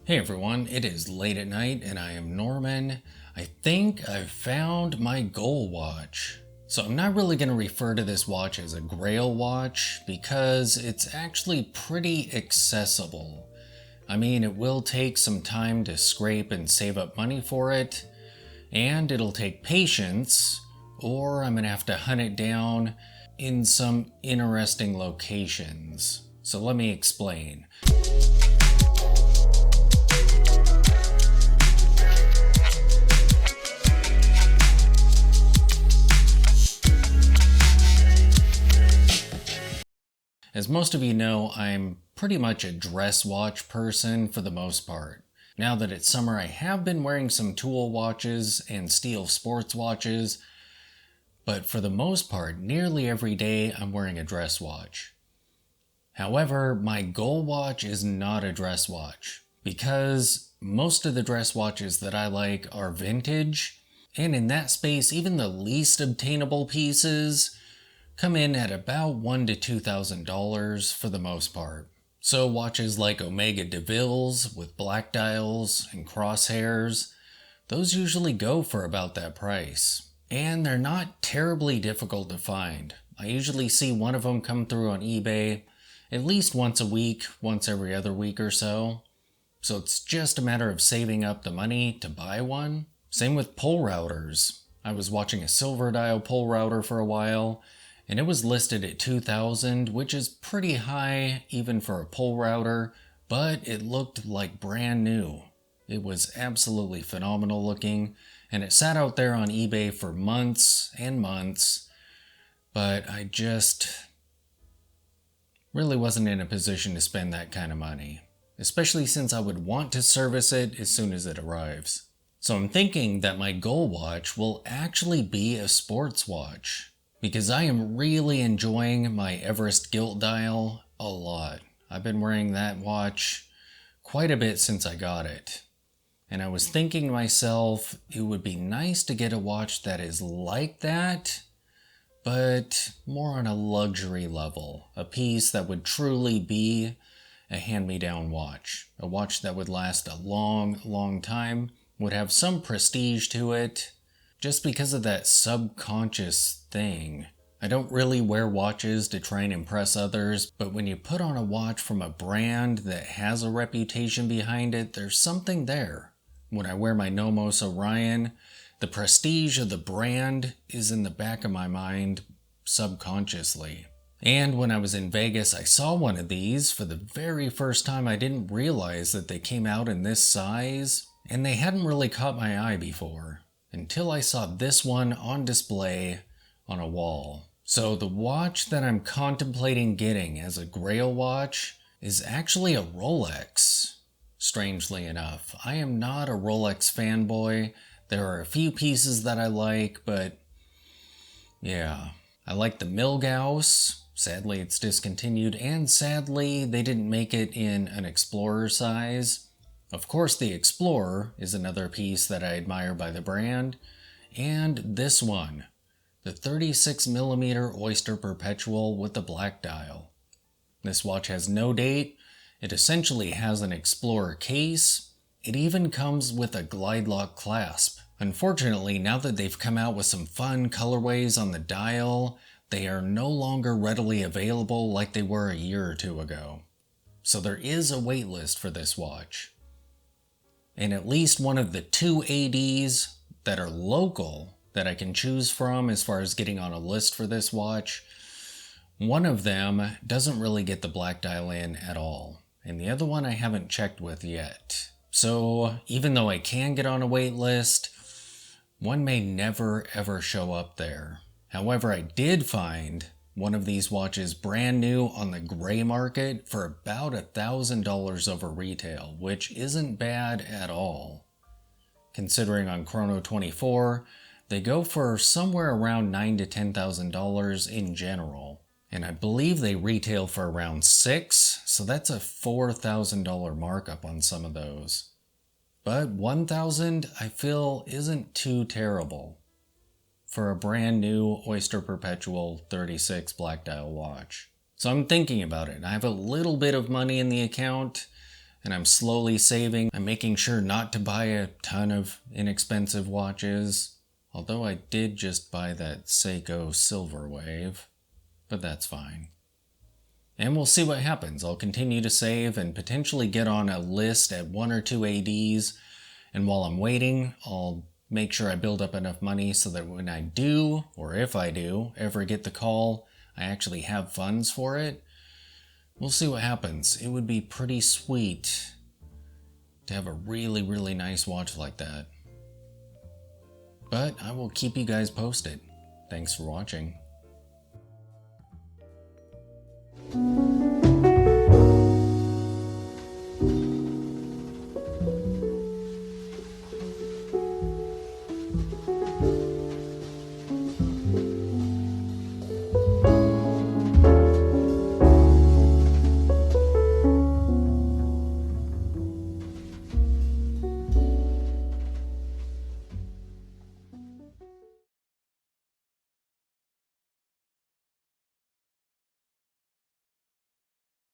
Hey everyone, it is late at night and I am Norman. I think I've found my goal watch. So I'm not really going to refer to this watch as a grail watch because it's actually pretty accessible. I mean, it will take some time to scrape and save up money for it, and it'll take patience, or I'm going to have to hunt it down in some interesting locations. So let me explain. As most of you know, I'm pretty much a dress watch person for the most part. Now that it's summer, I have been wearing some tool watches and steel sports watches, but for the most part, nearly every day I'm wearing a dress watch. However, my goal watch is not a dress watch because most of the dress watches that I like are vintage, and in that space, even the least obtainable pieces come in at about $1,000 to $2,000 for the most part. So watches like Omega DeVille's with black dials and crosshairs, those usually go for about that price. And they're not terribly difficult to find. I usually see one of them come through on eBay at least once a week, once every other week or so. So it's just a matter of saving up the money to buy one. Same with pull routers. I was watching a silver dial pull router for a while, and it was listed at $2,000, which is pretty high even for a pull router, but it looked like brand new. It was absolutely phenomenal looking, and it sat out there on eBay for months and months, but I just really wasn't in a position to spend that kind of money, especially since I would want to service it as soon as it arrives. So I'm thinking that my goal watch will actually be a sports watch, because I am really enjoying my Everest gilt dial a lot. I've been wearing that watch quite a bit since I got it. And I was thinking to myself, it would be nice to get a watch that is like that, but more on a luxury level. A piece that would truly be a hand-me-down watch. A watch that would last a long, long time, would have some prestige to it, just because of that subconscious thing. I don't really wear watches to try and impress others, but when you put on a watch from a brand that has a reputation behind it, there's something there. When I wear my Nomos Orion, the prestige of the brand is in the back of my mind subconsciously. And when I was in Vegas, I saw one of these for the very first time. I didn't realize that they came out in this size, and they hadn't really caught my eye before, until I saw this one on display on a wall. So the watch that I'm contemplating getting as a grail watch is actually a Rolex, strangely enough. I am not a Rolex fanboy. There are a few pieces that I like, but yeah. I like the Milgauss. Sadly, it's discontinued, and sadly, they didn't make it in an Explorer size. Of course, the Explorer is another piece that I admire by the brand, and this one, the 36mm Oyster Perpetual with the black dial. This watch has no date. It essentially has an Explorer case. It even comes with a glide lock clasp. Unfortunately, now that they've come out with some fun colorways on the dial, they are no longer readily available like they were a year or two ago. So there is a wait list for this watch. And at least one of the two ADs that are local that I can choose from as far as getting on a list for this watch, one of them doesn't really get the black dial in at all, and the other one I haven't checked with yet. So even though I can get on a wait list, one may never ever show up there. However, I did find one of these watches brand new on the gray market for about $1,000 over retail, which isn't bad at all. Considering on Chrono24, they go for somewhere around $9,000 to $10,000 in general. And I believe they retail for around $6,000, so that's a $4,000 markup on some of those. But $1,000 I feel isn't too terrible for a brand new Oyster Perpetual 36 black dial watch. So I'm thinking about it. I have a little bit of money in the account, and I'm slowly saving. I'm making sure not to buy a ton of inexpensive watches, although I did just buy that Seiko Silver Wave, but that's fine. And we'll see what happens. I'll continue to save and potentially get on a list at 1 or 2 ADs, and while I'm waiting, I'll make sure I build up enough money so that when I do, or if I do, ever get the call, I actually have funds for it. We'll see what happens. It would be pretty sweet to have a really, really nice watch like that. But I will keep you guys posted. Thanks for watching.